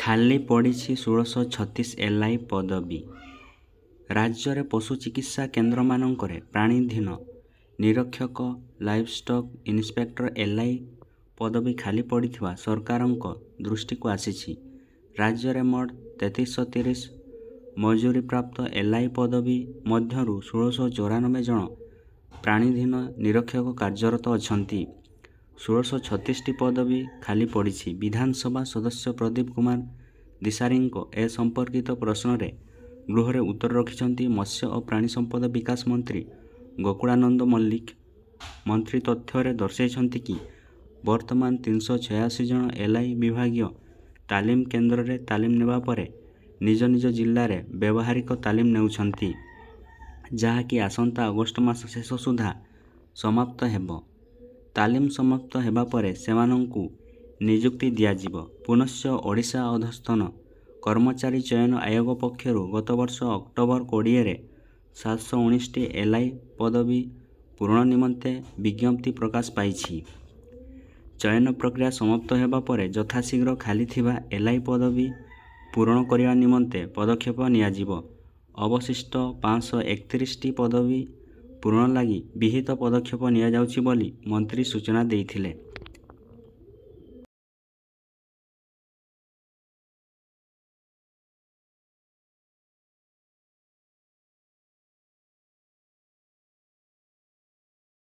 ଖାଲି ପଡ଼ିଛି 1636 ଏଲ୍ଆଇ ପଦବୀ। ରାଜ୍ୟରେ ପଶୁ ଚିକିତ୍ସା କେନ୍ଦ୍ରମାନଙ୍କରେ ପ୍ରାଣୀଧୀନ ନିରୀକ୍ଷକ ଲାଇଭଷ୍ଟକ୍ ଇନ୍ସପେକ୍ଟର ଏଲ୍ଆଇ ପଦବୀ ଖାଲି ପଡ଼ିଥିବା ସରକାରଙ୍କ ଦୃଷ୍ଟିକୁ ଆସିଛି। ରାଜ୍ୟରେ ମୋଟ 3330 ମଜୁରୀପ୍ରାପ୍ତ ଏଲ୍ଆଇ ପଦବୀ ମଧ୍ୟରୁ 1694 ଜଣ ପ୍ରାଣୀଧୀନ ନିରୀକ୍ଷକ କାର୍ଯ୍ୟରତ ଅଛନ୍ତି। 1636ଟି ପଦବୀ ଖାଲି ପଡ଼ିଛି। ବିଧାନସଭା ସଦସ୍ୟ ପ୍ରଦୀପ କୁମାର ଦିଶାରୀଙ୍କ ଏ ସମ୍ପର୍କିତ ପ୍ରଶ୍ନରେ ଗୃହରେ ଉତ୍ତର ରଖିଛନ୍ତି ମତ୍ସ୍ୟ ଓ ପ୍ରାଣୀ ସମ୍ପଦ ବିକାଶ ମନ୍ତ୍ରୀ ଗୋକୁଳାନନ୍ଦ ମଲ୍ଲିକ। ମନ୍ତ୍ରୀ ତଥ୍ୟରେ ଦର୍ଶାଇଛନ୍ତି କି ବର୍ତ୍ତମାନ 386 ଜଣ ଏଲ୍ଆଇ ବିଭାଗୀୟ ତାଲିମ କେନ୍ଦ୍ରରେ ତାଲିମ ନେବା ପରେ ନିଜ ନିଜ ଜିଲ୍ଲାରେ ବ୍ୟବହାରିକ ତାଲିମ ନେଉଛନ୍ତି, ଯାହାକି ଆସନ୍ତା ଅଗଷ୍ଟ ମାସ ଶେଷ ସୁଦ୍ଧା ସମାପ୍ତ ହେବ। ତାଲିମ ସମାପ୍ତ ହେବା ପରେ ସେମାନଙ୍କୁ ନିଯୁକ୍ତି ଦିଆଯିବ। ପୁନଶ୍ଚ ଓଡ଼ିଶା ଅଧସ୍ତନ କର୍ମଚାରୀ ଚୟନ ଆୟୋଗ ପକ୍ଷରୁ ଗତବର୍ଷ ଅକ୍ଟୋବର 20ରେ 719ଟି ଏଲ୍ଆଇ ପଦବୀ ପୂରଣ ନିମନ୍ତେ ବିଜ୍ଞପ୍ତି ପ୍ରକାଶ ପାଇଛି। ଚୟନ ପ୍ରକ୍ରିୟା ସମାପ୍ତ ହେବା ପରେ ଯଥାଶୀଘ୍ର ଖାଲି ଥିବା ଏଲ୍ଆଇ ପଦବୀ ପୂରଣ କରିବା ନିମନ୍ତେ ପଦକ୍ଷେପ ନିଆଯିବ। ଅବଶିଷ୍ଟ 531ଟି ପଦବୀ ପୂରଣ ଲାଗି ବିହିତ ପଦକ୍ଷେପ ନିଆଯାଉଛି ବୋଲି ମନ୍ତ୍ରୀ ସୂଚନା ଦେଇଥିଲେ।